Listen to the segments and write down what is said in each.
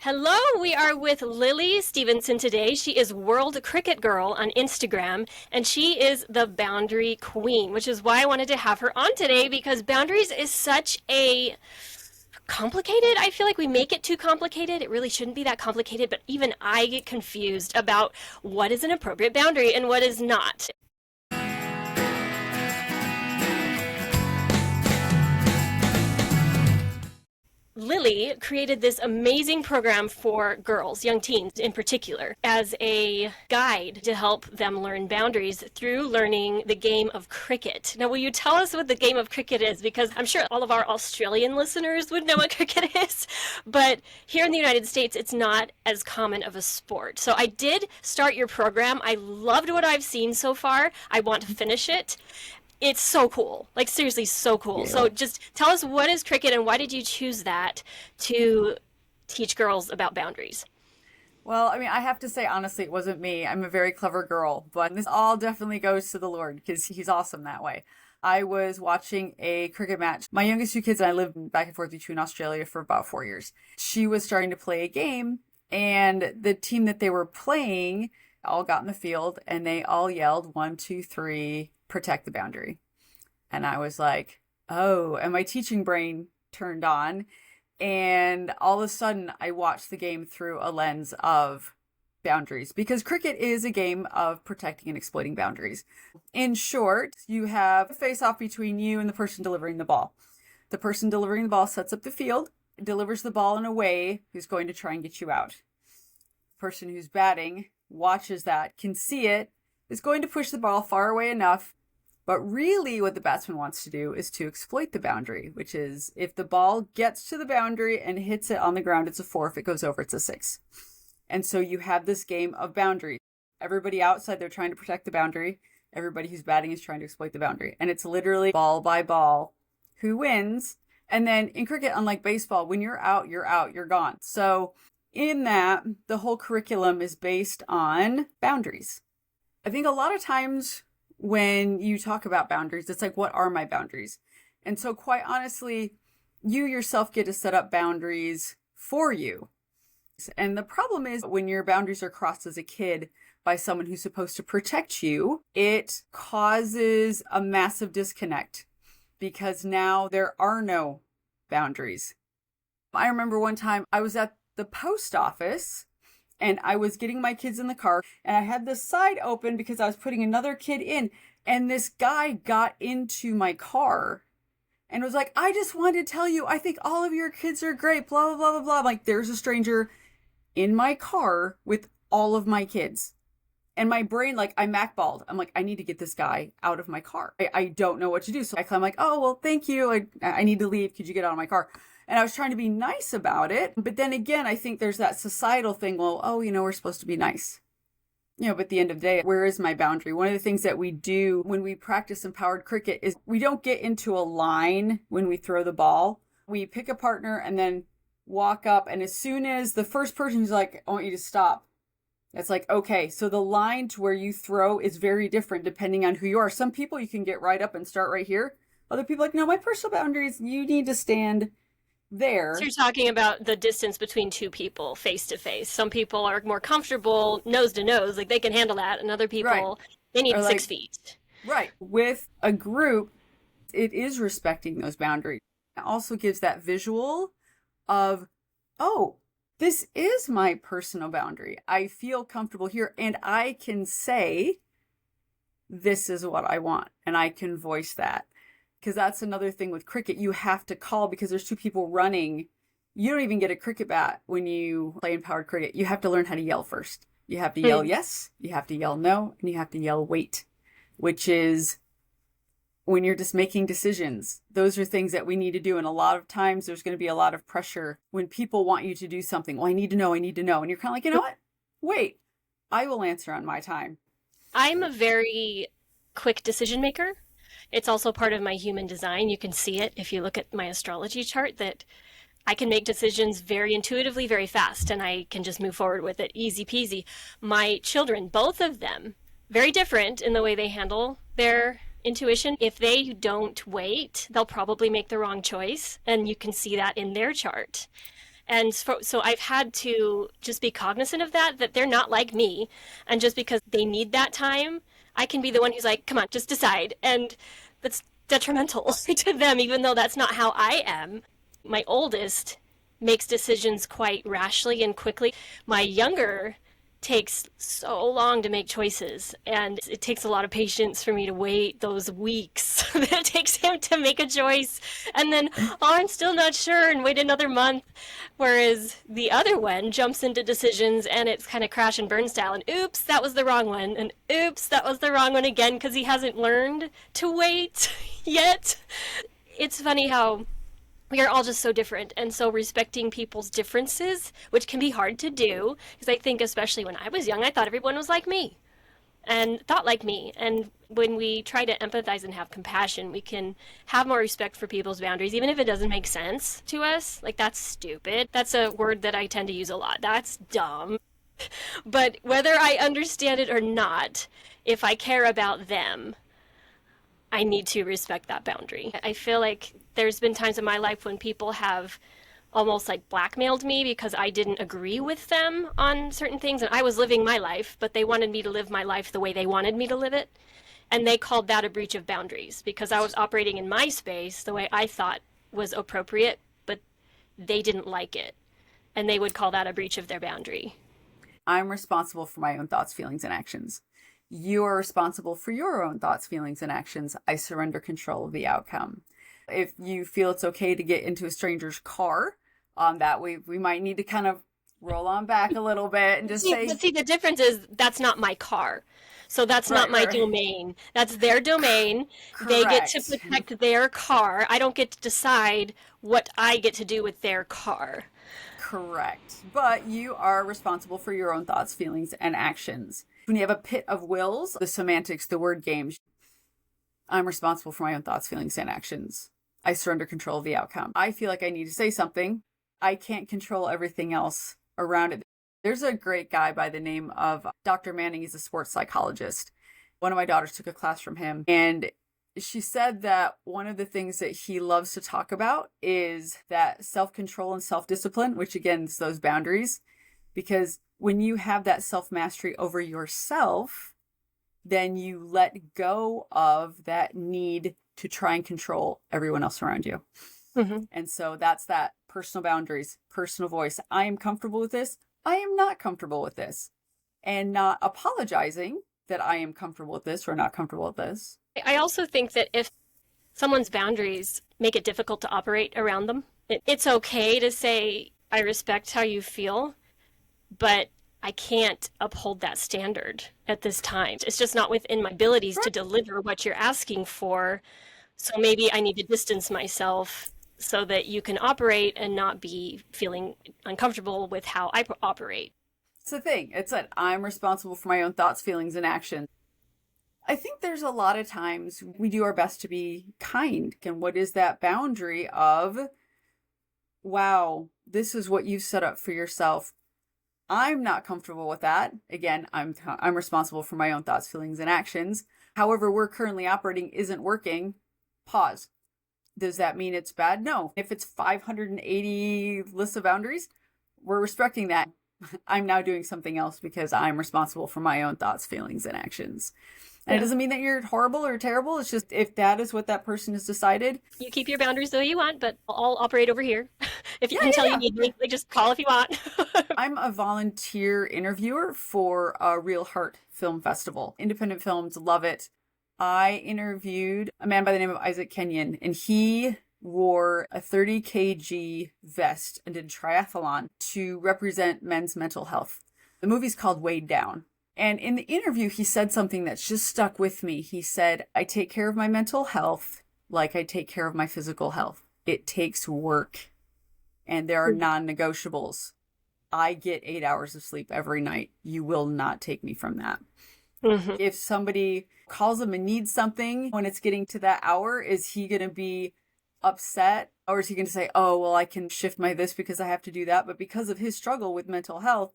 Hello, we are with Lili Stephenson today. She is World Cricket Girl on Instagram, and she is the boundary queen, which is why I wanted to have her on today because boundaries is such a complicated. I feel like we make it too complicated. It really shouldn't be that complicated, but even I get confused about what is an appropriate boundary and what is not. Lili created this amazing program for girls, young teens in particular, as a guide to help them learn boundaries through learning the game of cricket. Now, will you tell us what the game of cricket is? Because I'm sure all of our Australian listeners would know what cricket is, but here in the United States, it's not as common of a sport. So I did start your program. I loved what I've seen so far. I want to finish it. It's so cool. Like, seriously, so cool. Yeah. So just tell us, what is cricket and why did you choose that to teach girls about boundaries? Well, I have to say, honestly, it wasn't me. I'm a very clever girl, but this all definitely goes to the Lord because he's awesome that way. I was watching a cricket match. My youngest two kids and I lived back and forth between Australia for about 4 years. She was starting to play a game, and the team that they were playing all got in the field and they all yelled, 1, 2, 3, protect the boundary. And I was like, oh, and my teaching brain turned on. And all of a sudden, I watched the game through a lens of boundaries because cricket is a game of protecting and exploiting boundaries. In short, you have a face-off between you and the person delivering the ball. The person delivering the ball sets up the field, delivers the ball in a way who's going to try and get you out. The person who's batting watches that, can see it, is going to push the ball far away enough. But really what the batsman wants to do is to exploit the boundary, which is if the ball gets to the boundary and hits it on the ground, it's a 4. If it goes over, it's a 6. And so you have this game of boundaries. Everybody outside, they're trying to protect the boundary. Everybody who's batting is trying to exploit the boundary. And it's literally ball by ball who wins. And then in cricket, unlike baseball, when you're out, you're gone. So in that, the whole curriculum is based on boundaries. I think a lot of times when you talk about boundaries, it's like, what are my boundaries? And so quite honestly, you yourself get to set up boundaries for you. And the problem is when your boundaries are crossed as a kid by someone who's supposed to protect you, it causes a massive disconnect because now there are no boundaries. I remember one time I was at the post office and I was getting my kids in the car and I had the side open because I was putting another kid in. And this guy got into my car and was like, I just wanted to tell you, I think all of your kids are great, blah, blah, blah, blah, blah. I'm like, there's a stranger in my car with all of my kids. And my brain, like, I macballed. I'm like, I need to get this guy out of my car. I don't know what to do. So I'm like, oh, well, thank you. I need to leave. Could you get out of my car? And I was trying to be nice about it. But then again, I think there's that societal thing. Well, oh, we're supposed to be nice. But at the end of the day, where is my boundary? One of the things that we do when we practice empowered cricket is we don't get into a line when we throw the ball. We pick a partner and then walk up. And as soon as the first person is like, I want you to stop. It's like, okay, so the line to where you throw is very different depending on who you are. Some people you can get right up and start right here. Other people are like, no, my personal boundaries, you need to stand there. So you're talking about the distance between two people face to face. Some people are more comfortable nose to nose, like they can handle that, and other people, Right. they need Or 6 feet. Right. With a group, it is respecting those boundaries. It also gives that visual of, oh, this is my personal boundary. I feel comfortable here and I can say, this is what I want. And I can voice that. Because that's another thing with cricket. You have to call because there's two people running. You don't even get a cricket bat when you play empowered cricket. You have to learn how to yell first. You have to yell yes, you have to yell no, and you have to yell wait, which is when you're just making decisions. Those are things that we need to do. And a lot of times there's going to be a lot of pressure when people want you to do something. Well, I need to know. And you're kind of like, you know what? Wait, I will answer on my time. I'm a very quick decision maker. It's also part of my human design. You can see it if you look at my astrology chart that I can make decisions very intuitively, very fast, and I can just move forward with it, easy peasy. My children, both of them, very different in the way they handle their intuition. If they don't wait, they'll probably make the wrong choice, and you can see that in their chart. And so I've had to just be cognizant of that they're not like me. And just because they need that time, I can be the one who's like, come on, just decide. And that's detrimental to them, even though that's not how I am. My oldest makes decisions quite rashly and quickly. My younger takes so long to make choices, and it takes a lot of patience for me to wait those weeks that it takes him to make a choice, and then, oh, I'm still not sure, and wait another month. Whereas the other one jumps into decisions, and it's kind of crash and burn style, and oops, that was the wrong one, and oops, that was the wrong one again, because he hasn't learned to wait yet. It's funny how we are all just so different, and so respecting people's differences, which can be hard to do, because I think especially when I was young, I thought everyone was like me and thought like me. And when we try to empathize and have compassion, we can have more respect for people's boundaries, even if it doesn't make sense to us. Like, that's stupid. That's a word that I tend to use a lot. That's dumb. But whether I understand it or not, if I care about them, I need to respect that boundary. I feel like there's been times in my life when people have almost like blackmailed me because I didn't agree with them on certain things, and I was living my life, but they wanted me to live my life the way they wanted me to live it. And they called that a breach of boundaries because I was operating in my space the way I thought was appropriate, but they didn't like it. And they would call that a breach of their boundary. I'm responsible for my own thoughts, feelings, and actions. You are responsible for your own thoughts, feelings, and actions. I surrender control of the outcome. If you feel it's okay to get into a stranger's car, that we might need to kind of roll on back a little bit and just say... But see, the difference is that's not my car. So that's not my domain. That's their domain. Correct. They get to protect their car. I don't get to decide what I get to do with their car. Correct. But you are responsible for your own thoughts, feelings, and actions. When you have a pit of wills, the semantics, the word games, I'm responsible for my own thoughts, feelings, and actions. I surrender control of the outcome. I feel like I need to say something. I can't control everything else around it. There's a great guy by the name of Dr. Manning. He's a sports psychologist. One of my daughters took a class from him, and she said that one of the things that he loves to talk about is that self-control and self-discipline, which again is those boundaries, because when you have that self-mastery over yourself, then you let go of that need to try and control everyone else around you. Mm-hmm. And so that's that personal boundaries, personal voice. I am comfortable with this. I am not comfortable with this. And not apologizing that I am comfortable with this or not comfortable with this. I also think that if someone's boundaries make it difficult to operate around them, it's okay to say, I respect how you feel, but I can't uphold that standard at this time. It's just not within my abilities to deliver what you're asking for. So maybe I need to distance myself so that you can operate and not be feeling uncomfortable with how I operate. It's the thing. It's that I'm responsible for my own thoughts, feelings, and actions. I think there's a lot of times we do our best to be kind. And what is that boundary of, wow, this is what you've set up for yourself. I'm not comfortable with that. Again, I'm responsible for my own thoughts, feelings, and actions. However, we're currently operating isn't working. Pause. Does that mean it's bad? No. If it's 580 lists of boundaries, we're respecting that. I'm now doing something else because I'm responsible for my own thoughts, feelings, and actions. And It doesn't mean that you're horrible or terrible. It's just if that is what that person has decided. You keep your boundaries the way you want, but I'll operate over here. If you until you need me, like, just call if you want. I'm a volunteer interviewer for a Real Heart Film Festival. Independent films, love it. I interviewed a man by the name of Isaac Kenyon, and he wore a 30 kg vest and did a triathlon to represent men's mental health. The movie's called Weighed Down. And in the interview, he said something that's just stuck with me. He said, I take care of my mental health like I take care of my physical health. It takes work, and there are non-negotiables. I get 8 hours of sleep every night. You will not take me from that. Mm-hmm. If somebody calls him and needs something when it's getting to that hour, is he going to be upset? Or is he going to say, oh, well, I can shift my this because I have to do that? But because of his struggle with mental health,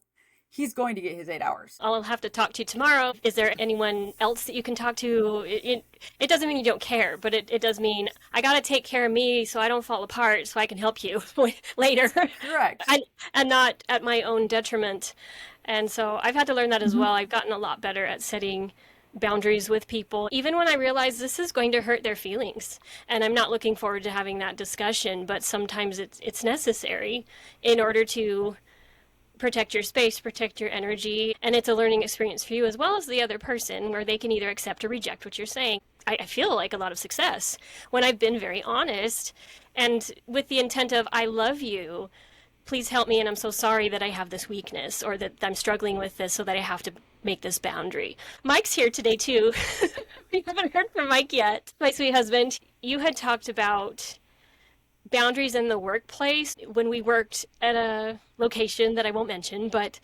he's going to get his 8 hours. I'll have to talk to you tomorrow. Is there anyone else that you can talk to? It doesn't mean you don't care, but it does mean I got to take care of me so I don't fall apart so I can help you later. Correct. And not at my own detriment. And so I've had to learn that as well. I've gotten a lot better at setting boundaries with people, even when I realize this is going to hurt their feelings. And I'm not looking forward to having that discussion, but sometimes it's necessary in order to protect your space, protect your energy, and it's a learning experience for you as well as the other person, where they can either accept or reject what you're saying. I feel like a lot of success when I've been very honest and with the intent of, I love you, please help me, and I'm so sorry that I have this weakness or that I'm struggling with this so that I have to make this boundary. Mike's here today too. We haven't heard from Mike yet. My sweet husband, you had talked about boundaries in the workplace when we worked at a location that I won't mention, but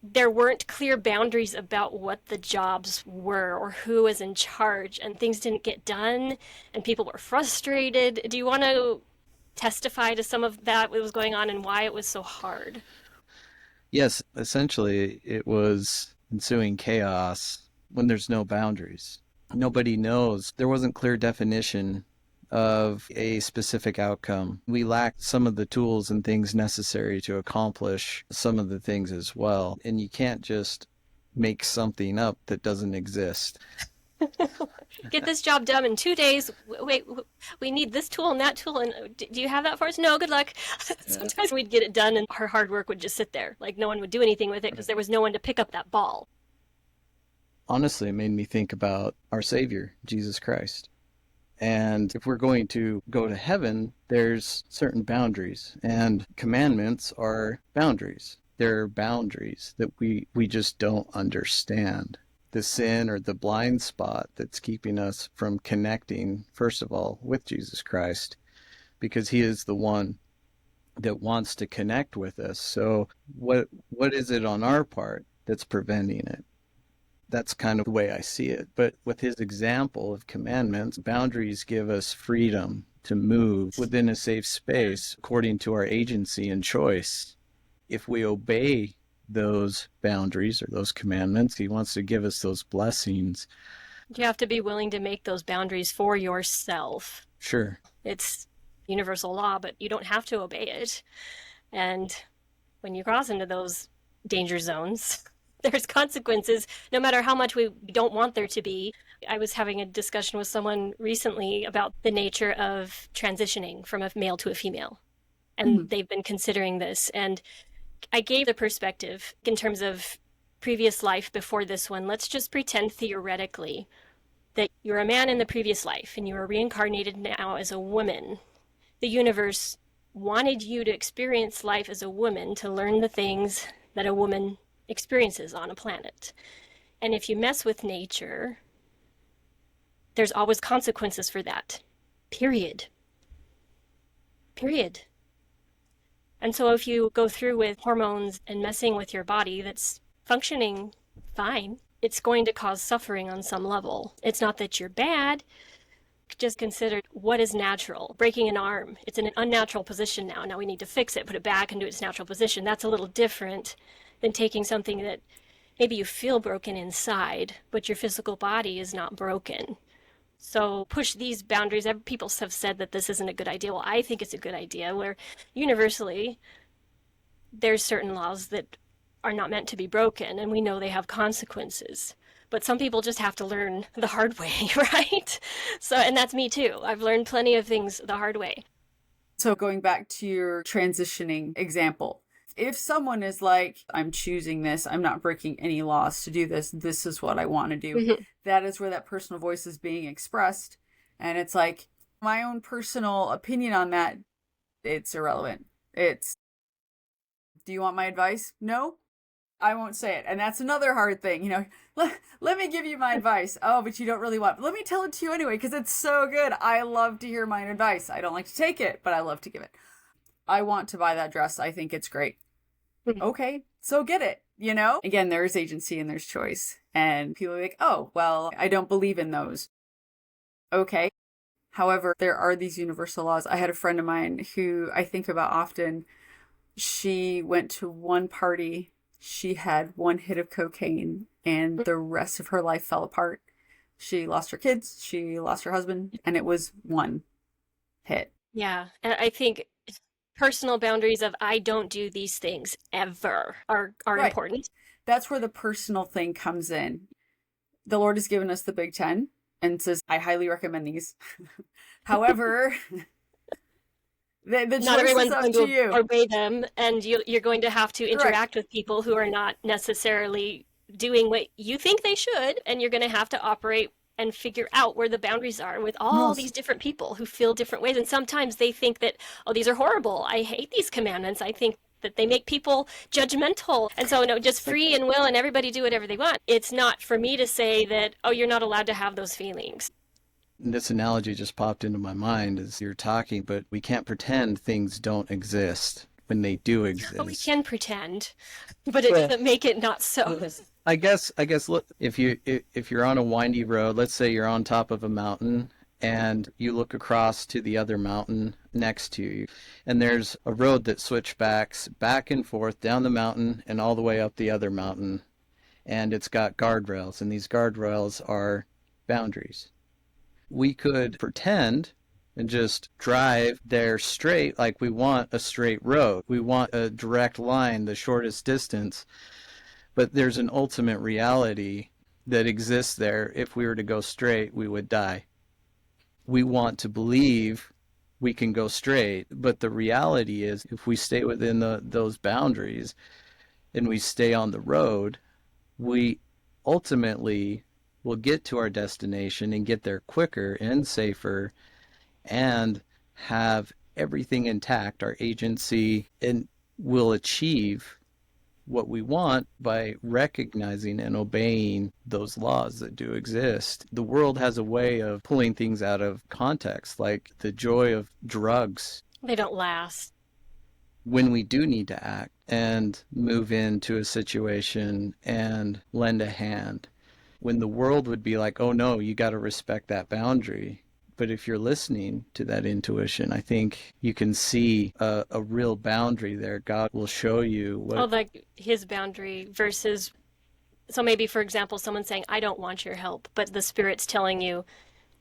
there weren't clear boundaries about what the jobs were or who was in charge, and things didn't get done and people were frustrated. Do you want to testify to some of that, what was going on and why it was so hard? Yes, essentially it was ensuing chaos when there's no boundaries. Nobody knows. There wasn't clear definition of a specific outcome. We lacked some of the tools and things necessary to accomplish some of the things as well. And you can't just make something up that doesn't exist. Get this job done in 2 days. Wait, we need this tool and that tool. And do you have that for us? No, good luck. Sometimes we'd get it done and our hard work would just sit there. Like no one would do anything with it because there was no one to pick up that ball. Honestly, it made me think about our Savior, Jesus Christ. And if we're going to go to heaven, there's certain boundaries, and commandments are boundaries. They're boundaries that we just don't understand. The sin or the blind spot that's keeping us from connecting, first of all, with Jesus Christ, because he is the one that wants to connect with us. So what is it on our part that's preventing it? That's kind of the way I see it. But with his example of commandments, boundaries give us freedom to move within a safe space according to our agency and choice. If we obey those boundaries or those commandments, he wants to give us those blessings. You have to be willing to make those boundaries for yourself. Sure. It's universal law, but you don't have to obey it. And when you cross into those danger zones, there's consequences, no matter how much we don't want there to be. I was having a discussion with someone recently about the nature of transitioning from a male to a female. And they've been considering this. And I gave the perspective in terms of previous life before this one. Let's just pretend theoretically that you're a man in the previous life and you are reincarnated now as a woman. The universe wanted you to experience life as a woman to learn the things that a woman experiences on a planet. And if you mess with nature, there's always consequences for that. Period. And so if you go through with hormones and messing with your body that's functioning fine, it's going to cause suffering on some level. It's not that you're bad. Just consider what is natural. Breaking an arm, it's in an unnatural position now. Now we need to fix it, put it back into its natural position. That's a little different than taking something that maybe you feel broken inside, but your physical body is not broken. So push these boundaries. People have said that this isn't a good idea. Well, I think it's a good idea where universally there's certain laws that are not meant to be broken, and we know they have consequences. But some people just have to learn the hard way, right? So, and that's me too. I've learned plenty of things the hard way. So going back to your transitioning example, if someone is like, I'm choosing this, I'm not breaking any laws to do this, this is what I want to do, that is where that personal voice is being expressed. And it's like, my own personal opinion on that, it's irrelevant. It's, do you want my advice? No, I won't say it. And that's another hard thing, let me give you my advice. Oh, but you don't really want, let me tell it to you anyway, because it's so good. I love to hear my advice. I don't like to take it, but I love to give it. I want to buy that dress. I think it's great. Okay, so get it, Again, there's agency and there's choice. And people are like, oh, well, I don't believe in those. Okay. However, there are these universal laws. I had a friend of mine who I think about often. She went to one party she had one hit of cocaine and the rest of her life fell apart. She lost her kids, she lost her husband, and it was one hit. Yeah. And I think personal boundaries of I don't do these things ever are Right. important. That's where the personal thing comes in. The Lord has given us the Big Ten and says, I highly recommend these. However, the Not choice everyone's is up going to to you. obey them, and you're going to have to Correct. interact with people who are not necessarily doing what you think they should, and you're going to have to operate and figure out where the boundaries are with all Yes. these different people who feel different ways. And sometimes they think that, oh, these are horrible. I hate these commandments. I think that they make people judgmental. And so, no, just free and will and everybody do whatever they want. It's not for me to say that, oh, you're not allowed to have those feelings. This analogy just popped into my mind as you're talking, but we can't pretend things don't exist when they do But we exist. can pretend, but it Well, doesn't make it not so. I guess look, if you're on a windy road, let's say you're on top of a mountain and you look across to the other mountain next to you, and there's a road that switchbacks back and forth down the mountain and all the way up the other mountain, and it's got guardrails, and these guardrails are boundaries. We could pretend and just drive there straight like we want a straight road. We want a direct line, the shortest distance. But there's an ultimate reality that exists there. If we were to go straight, we would die. We want to believe we can go straight, but the reality is if we stay within those boundaries and we stay on the road, we ultimately will get to our destination and get there quicker and safer and have everything intact, our agency, and we'll achieve what we want by recognizing and obeying those laws that do exist. The world has a way of pulling things out of context, like the joy of drugs. They don't last. When we do need to act and move into a situation and lend a hand, when the world would be like, oh no, you got to respect that boundary. But if you're listening to that intuition, I think you can see a real boundary there. God will show you what. Oh, like his boundary versus, so maybe, for example, someone saying, I don't want your help, but the Spirit's telling you,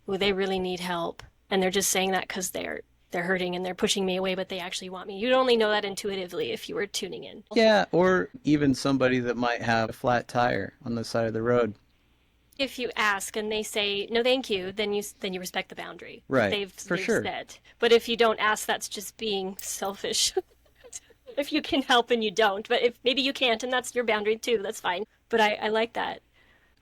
oh, they really need help. And they're just saying that because they're hurting and they're pushing me away, but they actually want me. You'd only know that intuitively if you were tuning in. Yeah, or even somebody that might have a flat tire on the side of the road. If you ask and they say no, thank you, then you respect the boundary. Right, They've for sure. said. But if you don't ask, that's just being selfish. If you can help and you don't, but if maybe you can't, and that's your boundary too, that's fine. But I like that.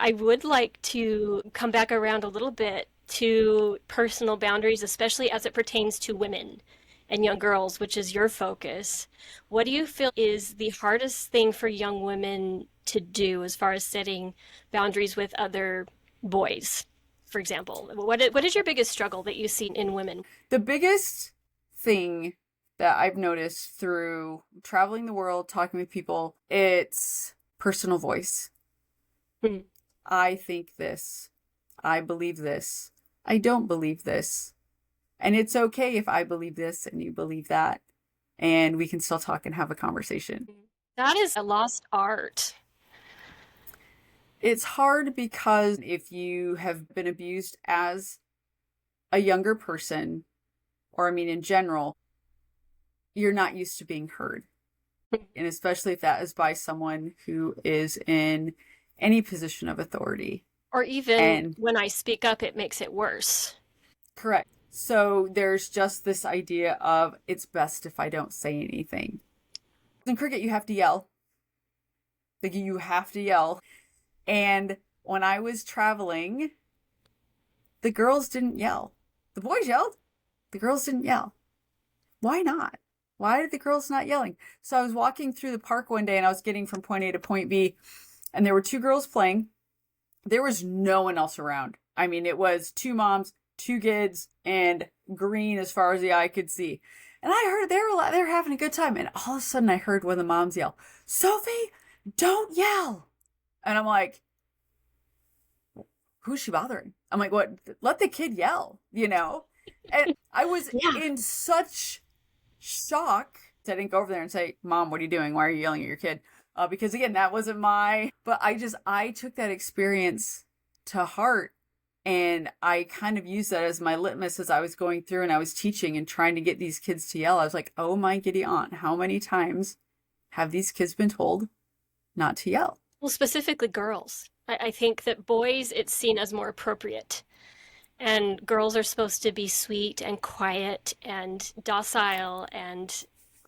I would like to come back around a little bit to personal boundaries, especially as it pertains to women and young girls, which is your focus. What do you feel is the hardest thing for young women to do as far as setting boundaries with other boys, for example? What is your biggest struggle that you see in women? The biggest thing that I've noticed through traveling the world, talking with people, it's personal voice. Hmm. I think this. I believe this. I don't believe this. And it's okay if I believe this and you believe that. And we can still talk and have a conversation. That is a lost art. It's hard because if you have been abused as a younger person, or I mean in general, you're not used to being heard. And especially if that is by someone who is in any position of authority. Or even And- when I speak up, it makes it worse. Correct. So there's just this idea of it's best if I don't say anything. In cricket, you have to yell. Like, you have to yell. And when I was traveling, the girls didn't yell. The boys yelled. The girls didn't yell. Why not? Why did the girls not yelling? So I was walking through the park one day and I was getting from point A to point B, and there were two girls playing. There was no one else around. I mean, it was two moms, two kids, and green as far as the eye could see. And I heard they were having a good time. And all of a sudden I heard one of the moms yell, "Sophie, don't yell." And I'm like, who's she bothering? I'm like, what? Let the kid yell, you know? And I was in such shock. I didn't go over there and say, "Mom, what are you doing? Why are you yelling at your kid?" because again, that wasn't but I took that experience to heart, and I kind of used that as my litmus as I was going through and I was teaching and trying to get these kids to yell. I was like, oh my giddy aunt, how many times have these kids been told not to yell? Well, specifically girls. I think that boys, it's seen as more appropriate. And girls are supposed to be sweet and quiet and docile and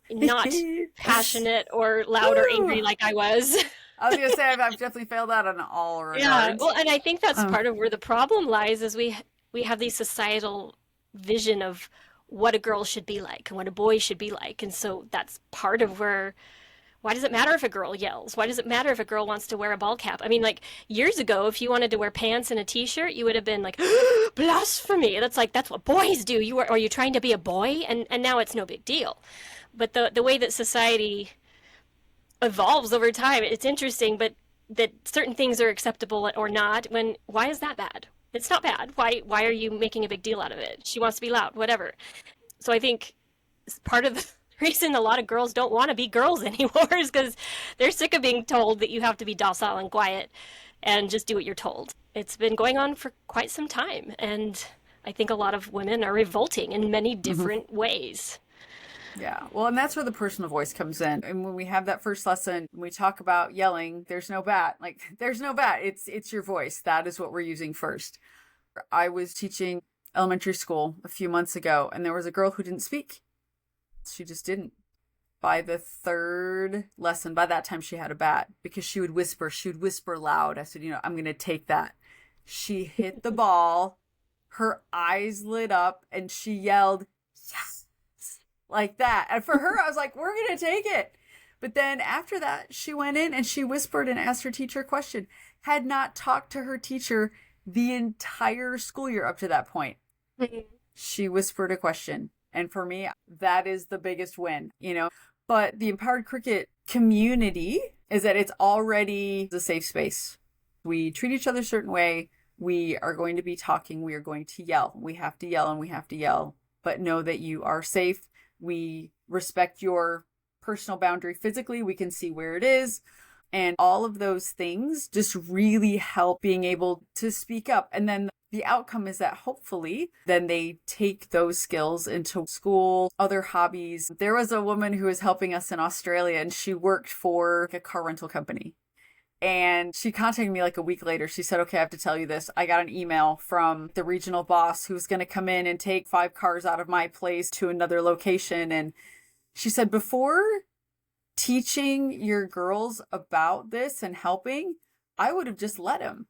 not passionate or loud or angry like I was. I was gonna say I've definitely failed out on all regards. Yeah, well, and I think that's part of where the problem lies is we have these societal vision of what a girl should be like and what a boy should be like. And so that's part of where why does it matter if a girl yells? Why does it matter if a girl wants to wear a ball cap? I mean, like years ago, if you wanted to wear pants and a t-shirt, you would have been like, blasphemy. That's what boys do. Are you trying to be a boy? And now it's no big deal. But the way that society evolves over time, it's interesting, but that certain things are acceptable or not, why is that bad? It's not bad. Why are you making a big deal out of it? She wants to be loud, whatever. So I think part of the reason a lot of girls don't want to be girls anymore is because they're sick of being told that you have to be docile and quiet and just do what you're told. It's been going on for quite some time, and I think a lot of women are revolting in many different ways. Yeah, well, and that's where the personal voice comes in. And when we have that first lesson, when we talk about yelling, there's no bat. Like, there's no bat. It's your voice. That is what we're using first. I was teaching elementary school a few months ago, and there was a girl who didn't speak. She just didn't. By the third lesson, by that time she had a bat because she would whisper loud. I said, I'm going to take that. She hit the ball, her eyes lit up, and she yelled, yes, like that. And for her, I was like, we're going to take it. But then after that, she went in and she whispered and asked her teacher a question. Had not talked to her teacher the entire school year up to that point. She whispered a question. And for me, that is the biggest win, But the Empowered Cricket community is that it's already a safe space. We treat each other a certain way. We are going to be talking. We are going to yell. We have to yell and we have to yell. But know that you are safe. We respect your personal boundary physically. We can see where it is. And all of those things just really help being able to speak up. And then the outcome is that hopefully then they take those skills into school, other hobbies. There was a woman who was helping us in Australia, and she worked for a car rental company. And she contacted me like a week later. She said, okay, I have to tell you this. I got an email from the regional boss who was going to come in and take 5 cars out of my place to another location. And she said, before teaching your girls about this and helping, I would have just let him.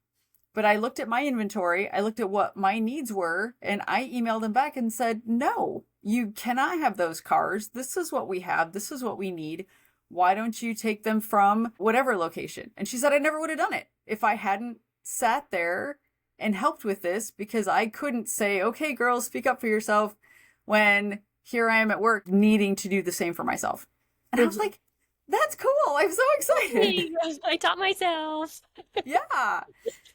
But I looked at my inventory, I looked at what my needs were, and I emailed him back and said, no, you cannot have those cars. This is what we have. This is what we need. Why don't you take them from whatever location? And she said, I never would have done it if I hadn't sat there and helped with this, because I couldn't say, okay, girls, speak up for yourself, when here I am at work needing to do the same for myself. And I was like, that's cool. I'm so excited. I taught myself. Yeah,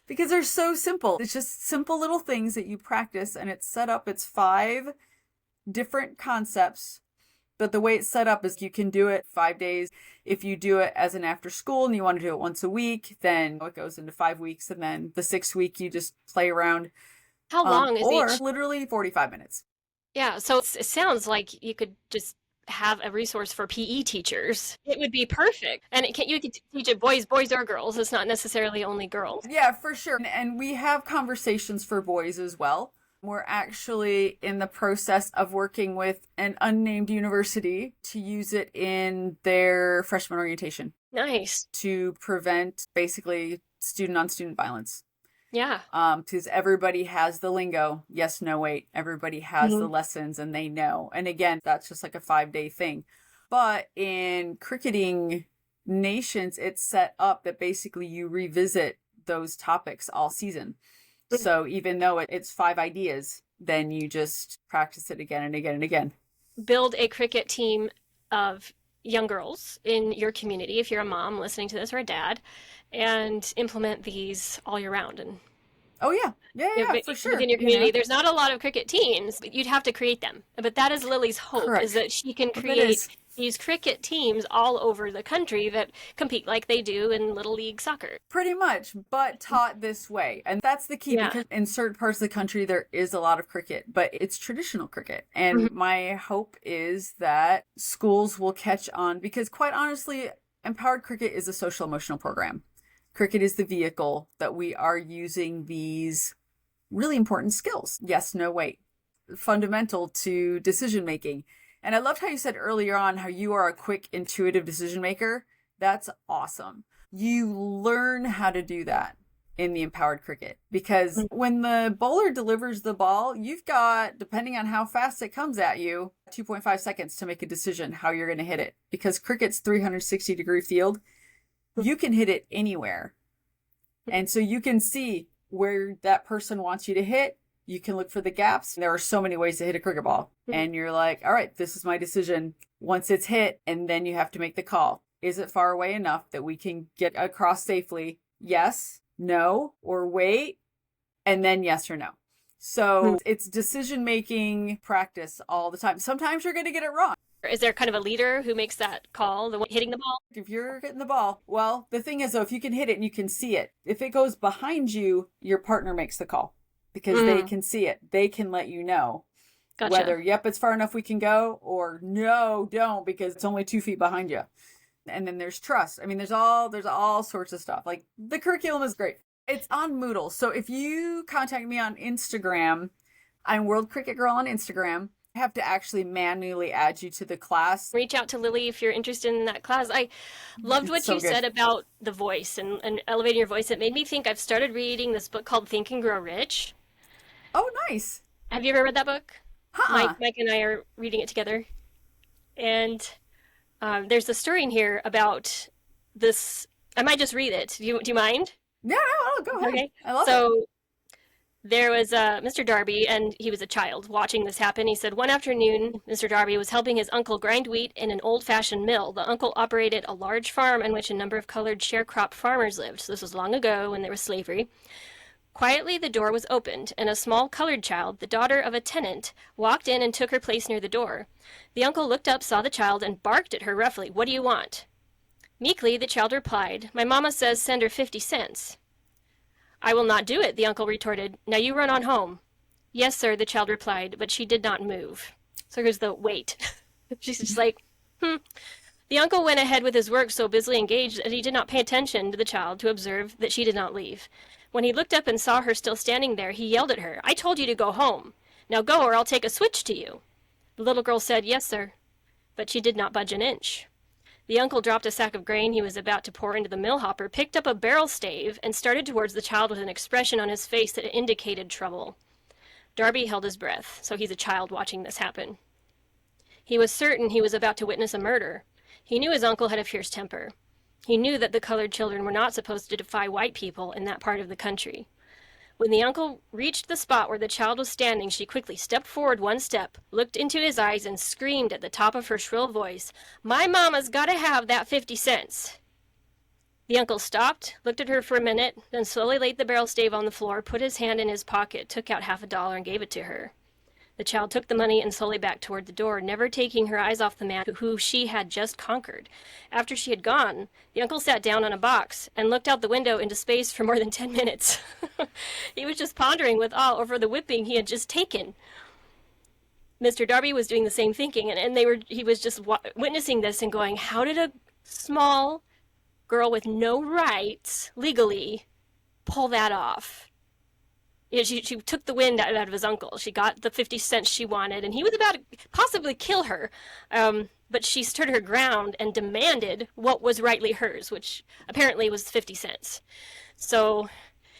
because they're so simple. It's just simple little things that you practice, and it's set up. It's 5 different concepts, but the way it's set up is you can do it 5 days. If you do it as an after school and you want to do it once a week, then it goes into 5 weeks, and then the 6th week you just play around. How long is or each? Literally 45 minutes. Yeah, so it sounds like you could just have a resource for PE teachers. It would be perfect. And you could teach it boys or girls. It's not necessarily only girls. Yeah, for sure. And we have conversations for boys as well. We're actually in the process of working with an unnamed university to use it in their freshman orientation. Nice. To prevent basically student-on-student violence. Yeah. Because everybody has the lingo. Yes, no, wait. Everybody has the lessons and they know. And again, that's just like a 5-day thing. But in cricketing nations, it's set up that basically you revisit those topics all season. So even though it's 5 ideas, then you just practice it again and again and again. Build a cricket team of young girls in your community, if you're a mom listening to this or a dad, and implement these all year round. And Oh yeah, for sure. Within your community. There's not a lot of cricket teams, but you'd have to create them. But that is Lily's hope, is Correct. that she can That is. create these cricket teams all over the country that compete like they do in Little League soccer. Pretty much, but taught this way. And that's the key Yeah. because in certain parts of the country, there is a lot of cricket, but it's traditional cricket. And my hope is that schools will catch on because, quite honestly, Empowered Cricket is a social emotional program. Cricket is the vehicle that we are using these really important skills. Yes, no, wait. Fundamental to decision making. And I loved how you said earlier on how you are a quick, intuitive decision maker. That's awesome. You learn how to do that in the Empowered Cricket because when the bowler delivers the ball, you've got, depending on how fast it comes at you, 2.5 seconds to make a decision how you're going to hit it. Because cricket's 360-degree field, you can hit it anywhere. And so you can see where that person wants you to hit. You can look for the gaps. There are so many ways to hit a cricket ball. And you're like, all right, this is my decision. Once it's hit, and then you have to make the call. Is it far away enough that we can get across safely? Yes, no, or wait, and then yes or no. So it's decision-making practice all the time. Sometimes you're going to get it wrong. Is there kind of a leader who makes that call, the one hitting the ball? If you're hitting the ball, well, the thing is, though, if you can hit it and you can see it, if it goes behind you, your partner makes the call because they can see it. They can let you know whether, yep, it's far enough we can go, or no, don't, because it's only 2 feet behind you. And then there's trust. I mean, there's all sorts of stuff. Like the curriculum is great. It's on Moodle. So if you contact me on Instagram, I'm World Cricket Girl on Instagram. I have to actually manually add you to the class. Reach out to Lily if you're interested in that class. I loved what you said about the voice and elevating your voice. It made me think I've started reading this book called Think and Grow Rich. Oh, nice. Have you ever read that book? Mike and I are reading it together. And there's a story in here about this. I might just read it. Do you mind? No, go ahead. Okay. I love it. So there was Mr. Darby, and he was a child watching this happen. He said, one afternoon, Mr. Darby was helping his uncle grind wheat in an old-fashioned mill. The uncle operated a large farm in which a number of colored sharecrop farmers lived. So this was long ago when there was slavery. Quietly, the door was opened, and a small colored child, the daughter of a tenant, walked in and took her place near the door. The uncle looked up, saw the child, and barked at her roughly, "What do you want?" Meekly, the child replied, "My mama says send her 50 cents. "I will not do it," the uncle retorted. "Now you run on home." "Yes, sir," the child replied, but she did not move. So here's the wait. She's just like, The uncle went ahead with his work so busily engaged that he did not pay attention to the child to observe that she did not leave. When he looked up and saw her still standing there, he yelled at her, "I told you to go home. Now go or I'll take a switch to you." The little girl said, "Yes, sir," but she did not budge an inch. The uncle dropped a sack of grain he was about to pour into the mill hopper, picked up a barrel stave, and started towards the child with an expression on his face that indicated trouble. Darby held his breath, so he's a child watching this happen. He was certain he was about to witness a murder. He knew his uncle had a fierce temper. He knew that the colored children were not supposed to defy white people in that part of the country. When the uncle reached the spot where the child was standing, she quickly stepped forward one step, looked into his eyes, and screamed at the top of her shrill voice, "My mama's got to have that 50 cents. The uncle stopped, looked at her for a minute, then slowly laid the barrel stave on the floor, put his hand in his pocket, took out $50 and gave it to her. The child took the money and slowly backed toward the door, never taking her eyes off the man who she had just conquered. After she had gone, the uncle sat down on a box and looked out the window into space for more than 10 minutes. He was just pondering with awe over the whipping he had just taken. Mr. Darby was doing the same thinking, and he was just witnessing this and going, how did a small girl with no rights legally pull that off? You know, she took the wind out of his uncle. She got the 50 cents she wanted, and he was about to possibly kill her. But she stood her ground and demanded what was rightly hers, which apparently was 50 cents. So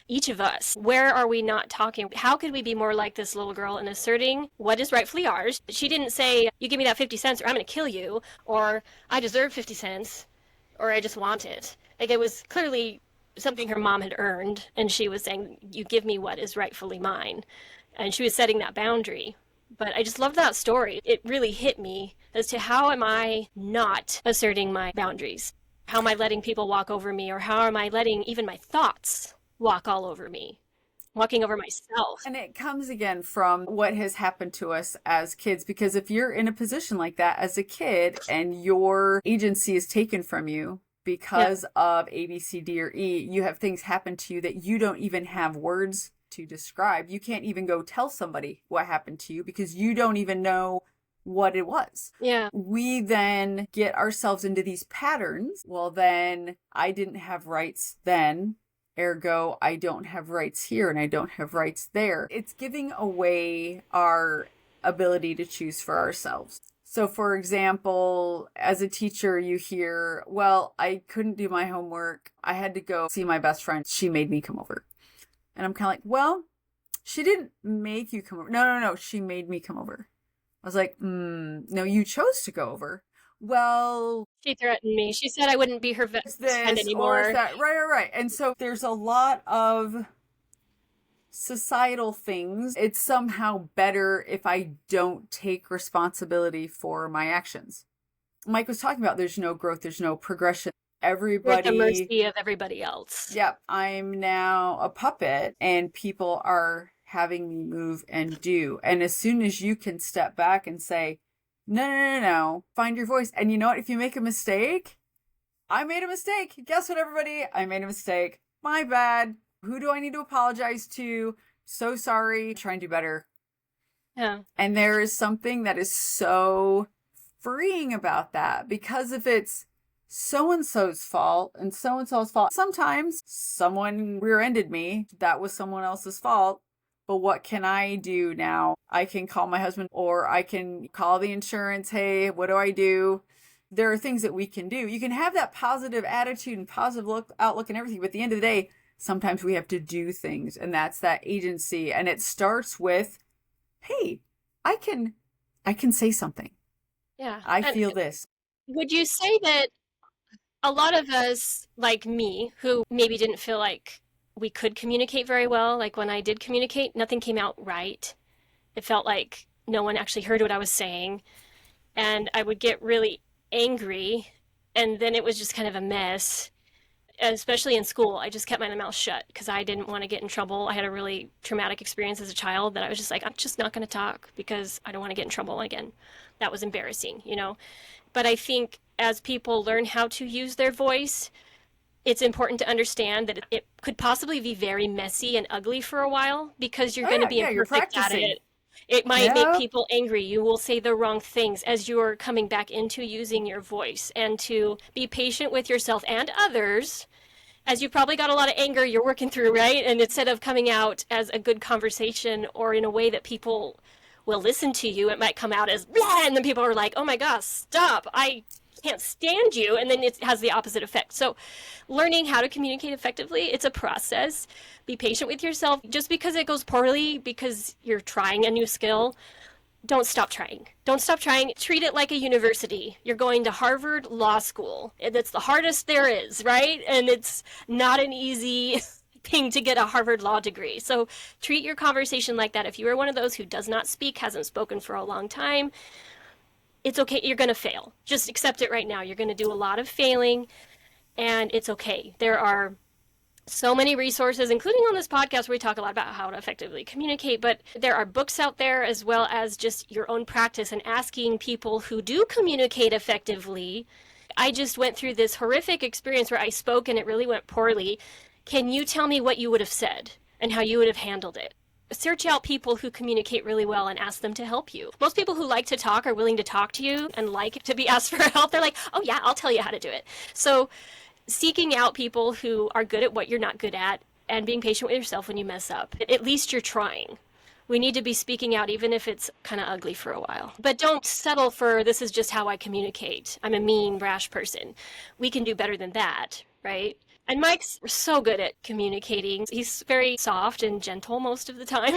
each of us, where are we not talking? How could we be more like this little girl in asserting what is rightfully ours? She didn't say, you give me that 50 cents or I'm going to kill you, or I deserve 50 cents, or I just want it. Like, it was clearly something her mom had earned, and she was saying, you give me what is rightfully mine. And she was setting that boundary. But I just loved that story. It really hit me as to how am I not asserting my boundaries? How am I letting people walk over me, or how am I letting even my thoughts walk all over me? walking over myself. And it comes again from what has happened to us as kids, because if you're in a position like that as a kid and your agency is taken from you because of A, B, C, D, or E, you have things happen to you that you don't even have words to describe. You can't even go tell somebody what happened to you because you don't even know what it was. Yeah. We then get ourselves into these patterns. Well, then I didn't have rights then. Ergo, I don't have rights here and I don't have rights there. It's giving away our ability to choose for ourselves. So, for example, as a teacher, you hear, well, I couldn't do my homework. I had to go see my best friend. She made me come over. And I'm kind of like, well, she didn't make you come over. No. She made me come over. I was like, no, you chose to go over. Well, she threatened me. She said I wouldn't be her best friend anymore. Or that. Right. And so there's a lot of societal things. It's somehow better if I don't take responsibility for my actions. Mike was talking about there's no growth, there's no progression. Everybody, we're at the mercy of everybody else. Yep. I'm now a puppet and people are having me move and do. And as soon as you can step back and say, no, find your voice. And you know what? If you make a mistake, I made a mistake. Guess what, everybody? I made a mistake. My bad. Who do I need to apologize to? So sorry. Try and do better. Yeah. And there is something that is so freeing about that, because if it's so-and-so's fault and so-and-so's fault, sometimes someone rear-ended me. That was someone else's fault. But what can I do now? I can call my husband or I can call the insurance. Hey, what do I do? There are things that we can do. You can have that positive attitude and positive outlook and everything. But at the end of the day, sometimes we have to do things. And that's that agency. And it starts with, hey, I can say something. Yeah. I feel this. Would you say that a lot of us, like me, who maybe didn't feel like we could communicate very well, like when I did communicate, nothing came out right. It felt like no one actually heard what I was saying. And I would get really angry. And then it was just kind of a mess. Especially in school, I just kept my mouth shut because I didn't want to get in trouble. I had a really traumatic experience as a child that I was just like, I'm just not going to talk because I don't want to get in trouble again. That was embarrassing, you know. But I think as people learn how to use their voice, it's important to understand that it could possibly be very messy and ugly for a while because you're going to be imperfect at it. It might make people angry. You will say the wrong things as you're coming back into using your voice, and to be patient with yourself and others, as you probably got a lot of anger you're working through, right? And instead of coming out as a good conversation or in a way that people will listen to you, it might come out as blah, and then people are like, oh my gosh, stop. I can't stand you. And then it has the opposite effect. So learning how to communicate effectively, it's a process. Be patient with yourself. Just because it goes poorly because you're trying a new skill, don't stop trying. Don't stop trying. Treat it like a university. You're going to Harvard Law School. It's the hardest there is, right? And it's not an easy thing to get a Harvard law degree. So treat your conversation like that. If you are one of those who does not speak, hasn't spoken for a long time, it's okay. You're going to fail. Just accept it right now. You're going to do a lot of failing, and it's okay. There are so many resources, including on this podcast, where we talk a lot about how to effectively communicate, but there are books out there as well as just your own practice and asking people who do communicate effectively. I just went through this horrific experience where I spoke and it really went poorly. Can you tell me what you would have said and how you would have handled it? Search out people who communicate really well and ask them to help you. Most people who like to talk are willing to talk to you and like to be asked for help. They're like, oh yeah, I'll tell you how to do it. So seeking out people who are good at what you're not good at and being patient with yourself when you mess up. At least you're trying. We need to be speaking out even if it's kind of ugly for a while. But don't settle for this is just how I communicate. I'm a mean, brash person. We can do better than that, right? And Mike's so good at communicating. He's very soft and gentle most of the time,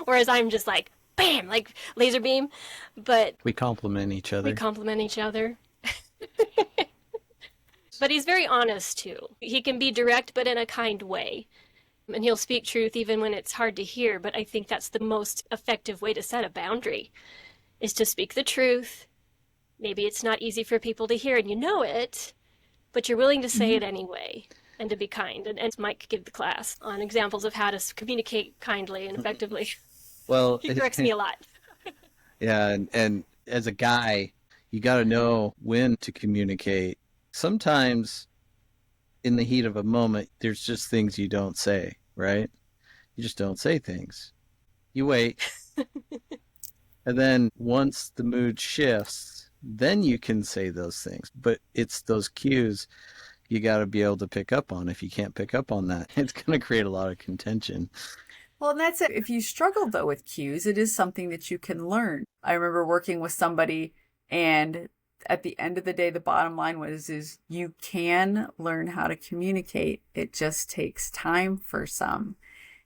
whereas I'm just like, bam, like laser beam. But we complement each other. But he's very honest too. He can be direct, but in a kind way. And he'll speak truth even when it's hard to hear. But I think that's the most effective way to set a boundary, is to speak the truth. Maybe it's not easy for people to hear and you know it, but you're willing to say it anyway. and to be kind. And Mike could give the class on examples of how to communicate kindly and effectively. Well, He corrects me a lot. yeah, and as a guy, you got to know when to communicate. Sometimes in the heat of a moment, there's just things you don't say, right? You just don't say things. You wait. And then once the mood shifts, then you can say those things. But it's those cues you got to be able to pick up on. If you can't pick up on that, it's going to create a lot of contention. Well, and that's it. If you struggle, though, with cues, it is something that you can learn. I remember working with somebody, and at the end of the day, the bottom line is you can learn how to communicate. It just takes time for some.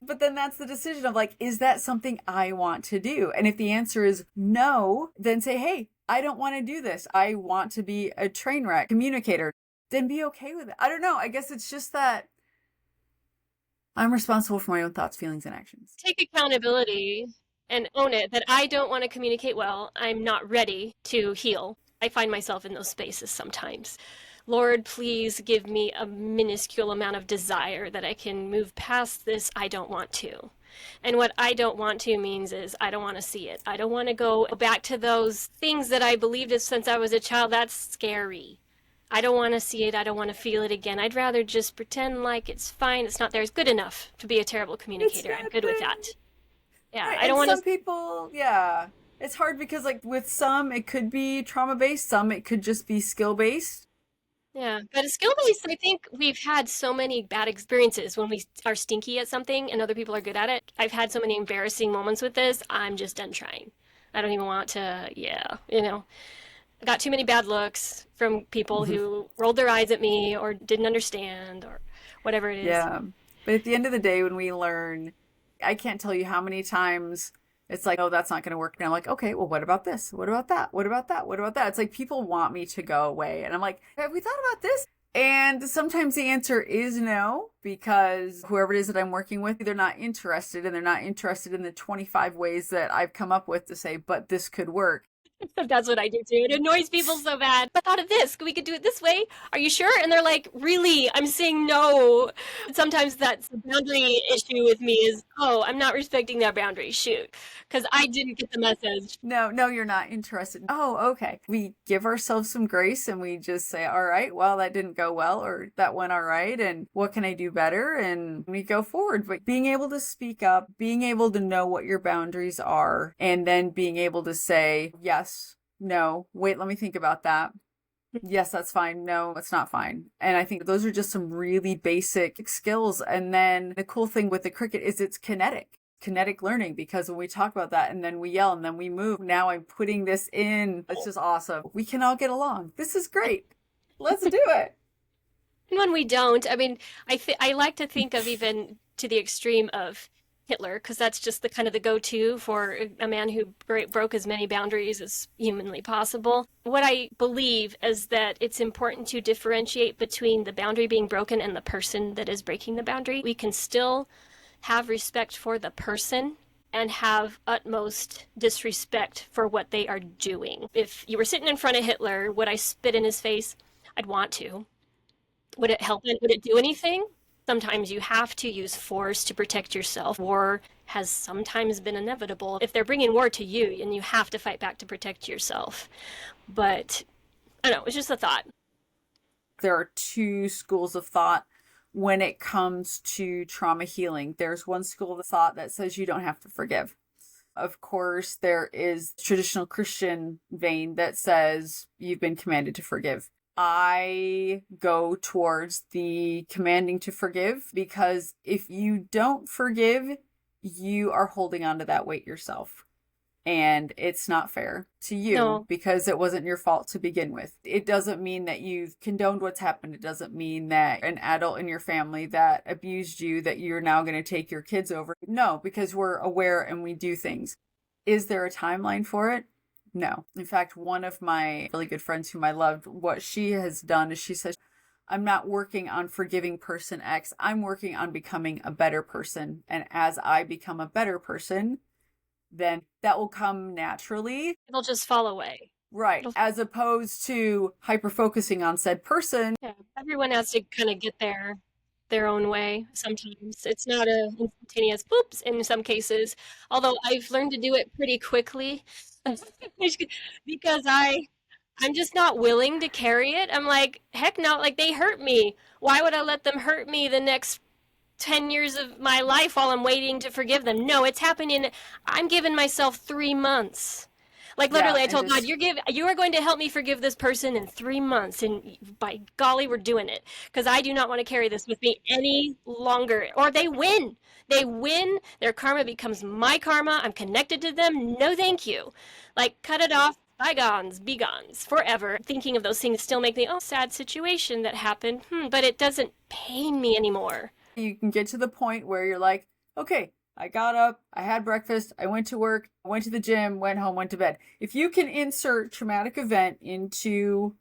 But then that's the decision of like, is that something I want to do? And if the answer is no, then say, hey, I don't want to do this. I want to be a train wreck communicator. Then be okay with it. I don't know. I guess it's just that I'm responsible for my own thoughts, feelings, and actions. Take accountability and own it that I don't want to communicate well. I'm not ready to heal. I find myself in those spaces sometimes. Lord, please give me a minuscule amount of desire that I can move past this I don't want to. And what I don't want to means is I don't want to see it. I don't want to go back to those things that I believed since I was a child. That's scary. I don't want to see it. I don't want to feel it again. I'd rather just pretend like it's fine. It's not there. It's good enough to be a terrible communicator. I'm good with that. Yeah, Right, I don't want to. Some people, yeah. It's hard because like with some, it could be trauma-based. Some, it could just be skill-based. Yeah, but a skill base, I think we've had so many bad experiences when we are stinky at something and other people are good at it. I've had so many embarrassing moments with this. I'm just done trying. I don't even want to, I got too many bad looks from people who rolled their eyes at me or didn't understand or whatever it is. Yeah. But at the end of the day, when we learn, I can't tell you how many times it's like, oh, that's not going to work. And I'm like, okay, well, what about this? What about that? What about that? What about that? It's like people want me to go away. And I'm like, have we thought about this? And sometimes the answer is no, because whoever it is that I'm working with, they're not interested, and they're not interested in the 25 ways that I've come up with to say, but this could work. That's what I do too. It annoys people so bad. I thought of this. We could do it this way. Are you sure? And they're like, really? I'm saying no. Sometimes that's the boundary issue with me is, oh, I'm not respecting that boundary. Shoot. Because I didn't get the message. No, you're not interested. Oh, okay. We give ourselves some grace and we just say, all right, well, that didn't go well, or that went all right. And what can I do better? And we go forward. But being able to speak up, being able to know what your boundaries are, and then being able to say, yes, no, wait, let me think about that. Yes, that's fine. No, it's not fine. And I think those are just some really basic skills. And then the cool thing with the cricket is it's kinetic learning, because when we talk about that and then we yell and then we move, now I'm putting this in. It's just awesome. We can all get along. This is great. Let's do it. And when we don't, I mean, I like to think of even to the extreme of Hitler, because that's just the kind of the go-to for a man who broke as many boundaries as humanly possible. What I believe is that it's important to differentiate between the boundary being broken and the person that is breaking the boundary. We can still have respect for the person and have utmost disrespect for what they are doing. If you were sitting in front of Hitler, would I spit in his face? I'd want to. Would it help? Would it do anything? Sometimes you have to use force to protect yourself. War has sometimes been inevitable. If they're bringing war to you, and you have to fight back to protect yourself. But I don't know, it's just a thought. There are two schools of thought when it comes to trauma healing. There's one school of thought that says you don't have to forgive. Of course, there is traditional Christian vein that says you've been commanded to forgive. I go towards the commanding to forgive, because if you don't forgive, you are holding on to that weight yourself. And it's not fair to you because it wasn't your fault to begin with. It doesn't mean that you've condoned what's happened. It doesn't mean that an adult in your family that abused you, that you're now going to take your kids over. No, because we're aware and we do things. Is there a timeline for it? No. In fact, one of my really good friends whom I loved, what she has done is she says, I'm not working on forgiving person X. I'm working on becoming a better person. And as I become a better person, then that will come naturally. It'll just fall away. Right. As opposed to hyper-focusing on said person. Yeah. Everyone has to kind of get there their own way sometimes. It's not a instantaneous boops in some cases, although I've learned to do it pretty quickly because I'm just not willing to carry it. I'm like, heck no, like they hurt me. Why would I let them hurt me the next 10 years of my life while I'm waiting to forgive them? No, it's happening. I'm giving myself 3 months. Like Yeah, literally, I and told God, just you are going to help me forgive this person in 3 months, and by golly, we're doing it because I do not want to carry this with me any longer. Or they win. They win. Their karma becomes my karma. I'm connected to them. No, thank you. Like cut it off. Bygones, begones, forever. Thinking of those things still make me, oh, sad situation that happened. But it doesn't pain me anymore. you can get to the point where you're like, okay, I got up, I had breakfast, I went to work, I went to the gym, went home, went to bed. If you can insert traumatic event into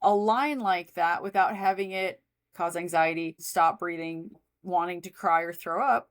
a line like that without having it cause anxiety, stop breathing, wanting to cry or throw up,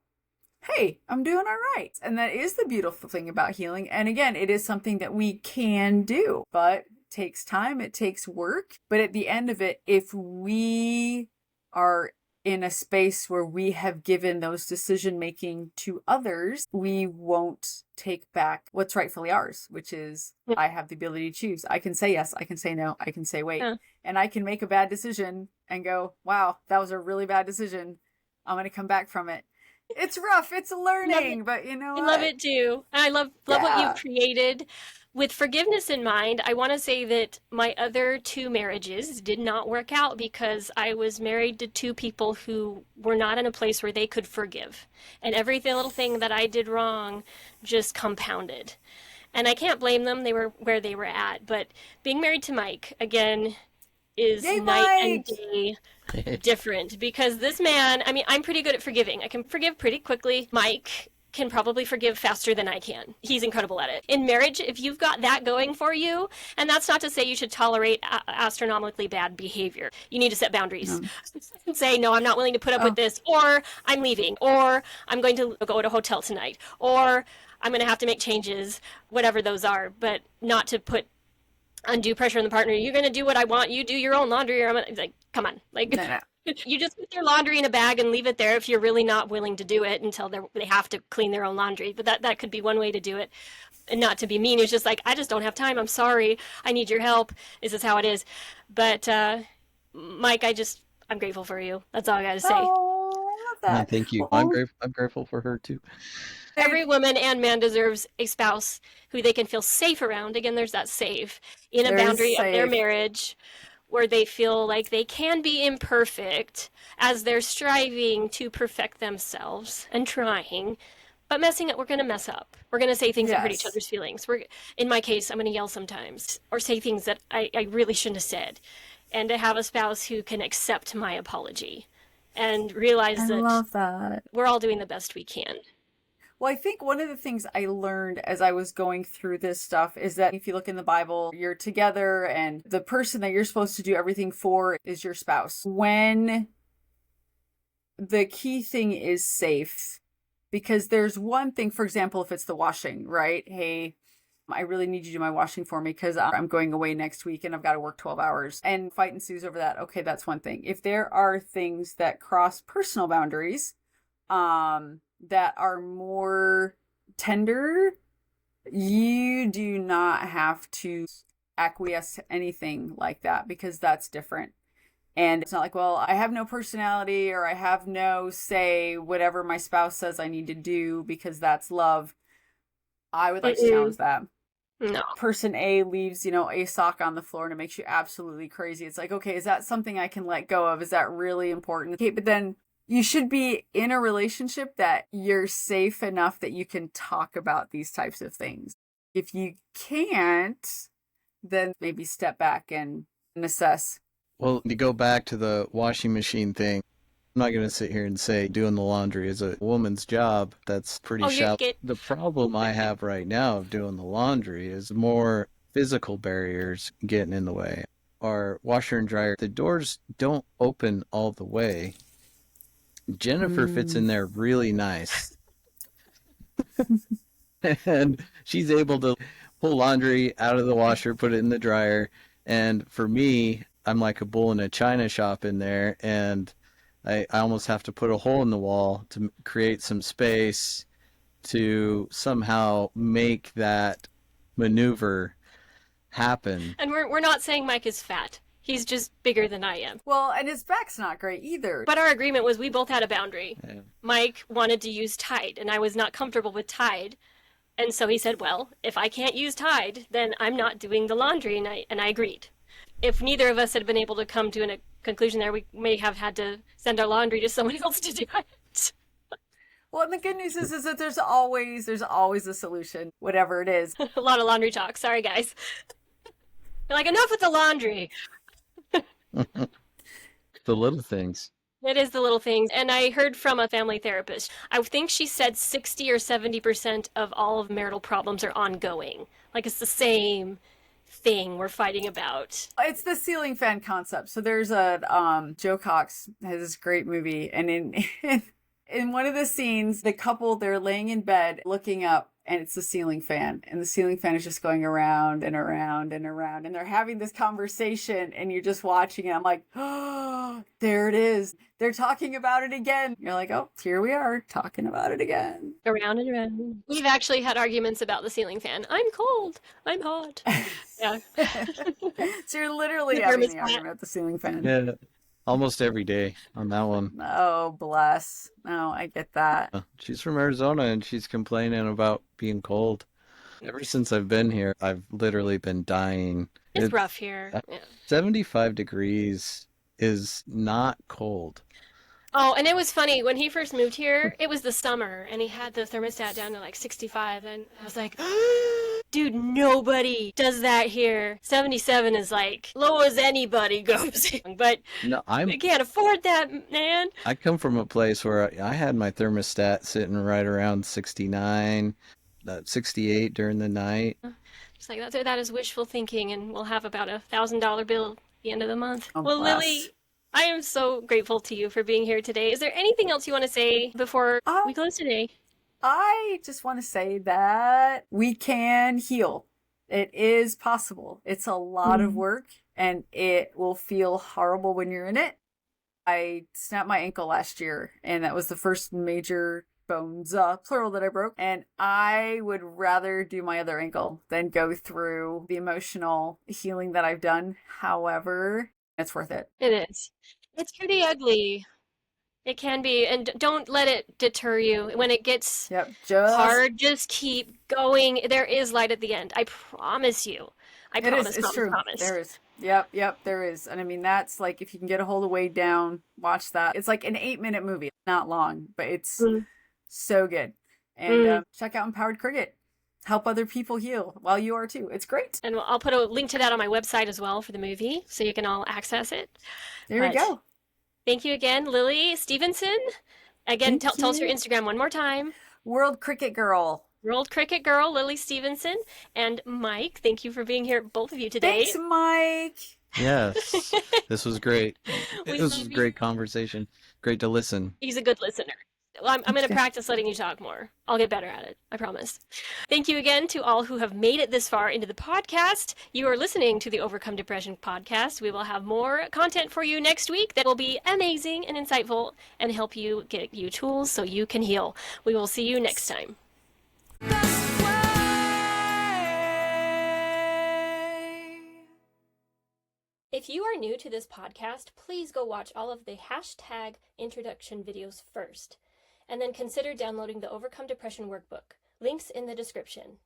hey, I'm doing all right. And that is the beautiful thing about healing. And again, it is something that we can do, but it takes time, it takes work. But at the end of it, if we are in a space where we have given those decision making to others, we won't take back what's rightfully ours, which is I have the ability to choose. I can say yes, I can say no, I can say wait. And I can make a bad decision and go, wow, that was a really bad decision. I'm going to come back from it. It's rough, it's learning, but you know what? I love it too. And I love what you've created. With forgiveness in mind, I want to say that my other 2 marriages did not work out because I was married to 2 people who were not in a place where they could forgive. And every little thing that I did wrong just compounded. And I can't blame them. They were where they were at. But being married to Mike, again, is Yay, night and Mike! day different because this man, I mean, I'm pretty good at forgiving. I can forgive pretty quickly. Mike can probably forgive faster than I can. He's incredible at it. In marriage, if you've got that going for you, and that's not to say you should tolerate astronomically bad behavior. You need to set boundaries. And say, no, I'm not willing to put up with this, or I'm leaving, or I'm going to go to a hotel tonight, or I'm going to have to make changes, whatever those are, but not to put undue pressure on the partner. You're going to do what I want. You do your own laundry, or I'm gonna, like, come on. Like, No. You just put their laundry in a bag and leave it there if you're really not willing to do it until they have to clean their own laundry. But that could be one way to do it. And not to be mean. It's just like, I just don't have time. I'm sorry. I need your help. This is how it is. But Mike, I'm grateful for you. That's all I got to say. Oh, I love that. Thank you. Well, I'm grateful for her too. Every woman and man deserves a spouse who they can feel safe around. Again, there's that safe in a There is boundary of their safe. marriage where they feel like they can be imperfect as they're striving to perfect themselves and trying. But messing up, we're going to mess up. We're going to say things that hurt each Yes. other's feelings. In my case, I'm going to yell sometimes or say things that I really shouldn't have said. And to have a spouse who can accept my apology and realize I that love that. we're all doing the best we can. Well, I think one of the things I learned as I was going through this stuff is that if you look in the Bible, you're together and the person that you're supposed to do everything for is your spouse. When the key thing is safe, because there's one thing, for example, if it's the washing, right? Hey, I really need you to do my washing for me because I'm going away next week and I've got to work 12 hours and fight ensues over that. Okay, that's one thing. If there are things that cross personal boundaries, that are more tender, you do not have to acquiesce to anything like that because that's different. And it's not like, well, I have no personality or I have no say, whatever my spouse says I need to do because that's love. I would like to challenge that. No. Person A leaves, a sock on the floor and it makes you absolutely crazy. It's like, okay, is that something I can let go of? Is that really important? Okay, but then you should be in a relationship that you're safe enough that you can talk about these types of things. If you can't, then maybe step back and assess. Well, to go back to the washing machine thing, I'm not going to sit here and say doing the laundry is a woman's job. That's pretty shallow. The problem I have right now of doing the laundry is more physical barriers getting in the way. Our washer and dryer, the doors don't open all the way. Jennifer fits in there really nice. And she's able to pull laundry out of the washer, put it in the dryer. And for me, I'm like a bull in a china shop in there. And I almost have to put a hole in the wall to create some space to somehow make that maneuver happen. And we're not saying Mike is fat. He's just bigger than I am. Well, and his back's not great either. But our agreement was we both had a boundary. Yeah. Mike wanted to use Tide, and I was not comfortable with Tide. And so he said, well, if I can't use Tide, then I'm not doing the laundry, and I agreed. If neither of us had been able to come to a conclusion there, we may have had to send our laundry to someone else to do it. Well, and the good news is that there's always a solution, whatever it is. A lot of laundry talk. Sorry, guys. You're like, enough with the laundry. The little things. It is the little things. And I heard from a family therapist. I think she said 60 or 70% of all of marital problems are ongoing. Like it's the same thing we're fighting about. It's the ceiling fan concept. So there's Joe Cox has this great movie, and in one of the scenes, the couple, they're laying in bed looking up, and it's the ceiling fan, and the ceiling fan is just going around and around and around, and they're having this conversation, and you're just watching it. I'm like, oh, there it is. They're talking about it again. You're like, oh, here we are talking about it again. Around and around. We've actually had arguments about the ceiling fan. I'm cold. I'm hot. Yeah. So you're literally having the argument about the ceiling fan. Yeah. Almost every day on that one. Oh, bless. No, I get that. She's from Arizona and she's complaining about being cold. Ever since I've been here, I've literally been dying. It's rough here. Yeah. 75 degrees is not cold. Oh, and it was funny. When he first moved here, it was the summer, and he had the thermostat down to like 65, and I was like, dude, nobody does that here. 77 is like low as anybody goes. But No, we can't afford that, man. I come from a place where I had my thermostat sitting right around 69, 68 during the night. It's like that is wishful thinking, and we'll have about $1,000 bill at the end of the month. Oh, well, bless. Lili, I am so grateful to you for being here today. Is there anything else you want to say before we close today? I just want to say that we can heal. It is possible. It's a lot of work, and it will feel horrible when you're in it. I snapped my ankle last year, and that was the first major bones, plural, that I broke. And I would rather do my other ankle than go through the emotional healing that I've done. However, it's worth it. It is. It's pretty ugly. It can be. And don't let it deter you. When it gets hard, just keep going. There is light at the end. I promise you. I promise, it's true. promise. There is. Yep, there is. And I mean, that's like, if you can get a hold of Way Down, watch that. It's like an 8-minute movie. Not long, but it's so good. And check out Empowered Cricket. Help other people heal while you are too. It's great. And I'll put a link to that on my website as well for the movie, so you can all access it. There we go. Thank you again, Lili Stephenson. Again, tell us your Instagram one more time. World Cricket Girl. World Cricket Girl, Lili Stephenson. And Mike, thank you for being here, both of you today. Thanks, Mike. Yes, this was great. This was a great conversation. Great to listen. He's a good listener. Well, I'm going to practice letting you talk more. I'll get better at it. I promise. Thank you again to all who have made it this far into the podcast. You are listening to the Overcome Depression podcast. We will have more content for you next week that will be amazing and insightful and help you get you tools so you can heal. We will see you next time. If you are new to this podcast, please go watch all of the hashtag introduction videos first, and then consider downloading the Overcome Depression workbook. Links in the description.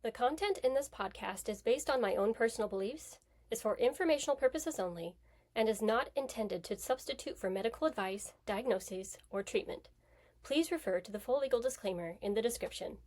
The content in this podcast is based on my own personal beliefs, is for informational purposes only, and is not intended to substitute for medical advice, diagnoses, or treatment. Please refer to the full legal disclaimer in the description.